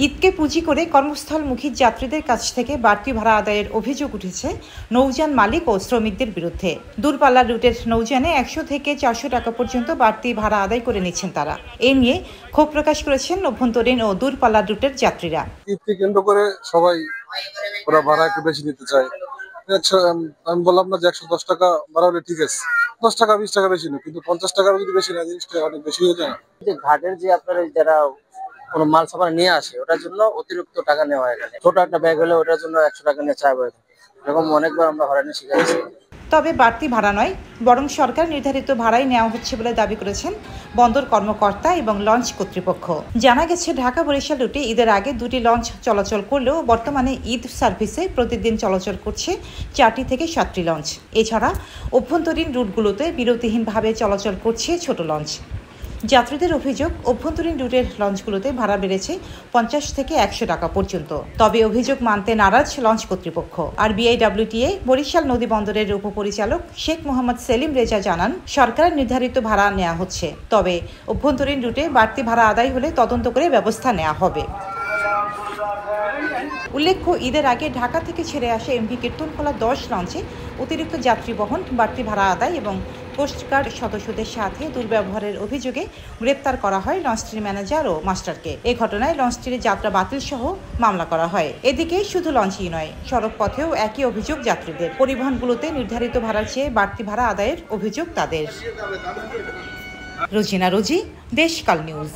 ঈদকে পুঁজি করে কর্মস্থলমুখী যাত্রীদের কাছ থেকে বাড়তি ভাড়া আদায়ের অভিযোগ উঠেছে নৌযান মালিক ও শ্রমিকদের বিরুদ্ধে। দূরপাল্লার রুটের নৌযানে 100 থেকে 400 টাকা পর্যন্ত বাড়তি ভাড়া আদায় করে নিচ্ছেন তারা। এ নিয়ে ক্ষোভ প্রকাশ করেছেন অভ্যন্তরীণ ও দূরপাল্লার রুটের যাত্রীরা। ঈদকে কেন্দ্র করে সবাই ওরা ভাড়া একটু বেশি নিতে চায়। আমি বললাম না যে 110 টাকা ভাড়া হলে ঠিক আছে, 10 টাকা 20 টাকা বেশি না, কিন্তু 50 টাকা যদি বেশি না, জিনিসটা অনেক বেশি হয়ে যায়। ঘাটের যে আপনার যারা কোনো মাল সামান নিয়ে আসে ওটার জন্য অতিরিক্ত টাকা নেওয়া হয়। এখানে ছোট একটা ব্যাগ হলে ওটার জন্য 100 টাকা নিয়ে চাইবো। এরকম অনেকবার আমরা হয়রানি শিকার হয়েছি। তবে বাড়তি ভাড়া নয়, বরং সরকার নির্ধারিত ভাড়াই নেওয়া হচ্ছে বলে দাবি করেছেন বন্দর কর্মকর্তা এবং লঞ্চ কর্তৃপক্ষ। জানা গেছে, ঢাকা বরিশাল রুটে ঈদের আগে 2টি লঞ্চ চলাচল করলেও বর্তমানে ঈদ সার্ভিসে প্রতিদিন চলাচল করছে 4টি থেকে 7টি লঞ্চ। এছাড়া অভ্যন্তরীণ রুটগুলোতে বিরতিহীনভাবে চলাচল করছে ছোট লঞ্চ। যাত্রীদের অভিযোগ, অভ্যন্তরীণ রুটের লঞ্চগুলোতে ভাড়া বেড়েছে 50 থেকে 100 টাকা পর্যন্ত। তবে অভিযোগ মানতে নারাজ লঞ্চ কর্তৃপক্ষ। আর বিআইডব্লিউটিএ বরিশাল নদী বন্দরের উপপরিচালক শেখ মোহাম্মদ সেলিম রেজা জানান, সরকারের নির্ধারিত ভাড়া নেওয়া হচ্ছে, তবে অভ্যন্তরীণ রুটে বাড়তি ভাড়া আদায় হলে তদন্ত করে ব্যবস্থা নেওয়া হবে। উল্লেখ্য, ঈদের আগে ঢাকা থেকে ছেড়ে আসে এমভি কীর্তনখোলা 10 লঞ্চে অতিরিক্ত যাত্রী বহন, বাড়তি ভাড়া আদায় এবং কোস্টগার্ড সদস্যদের সাথে দুর্ব্যবহারের অভিযোগে গ্রেপ্তার করা হয় লঞ্চটির ম্যানেজার ও মাস্টারকে। এ ঘটনায় লঞ্চটির যাত্রা বাতিল সহ মামলা করা হয়। এদিকে শুধু লঞ্চই নয়, সড়ক পথেও একই অভিযোগ যাত্রীদের। পরিবহনগুলোতে নির্ধারিত ভাড়ার চেয়ে বাড়তি ভাড়া আদায়ের অভিযোগ তাদের। রোজিনা রোজি, দেশকাল নিউজ।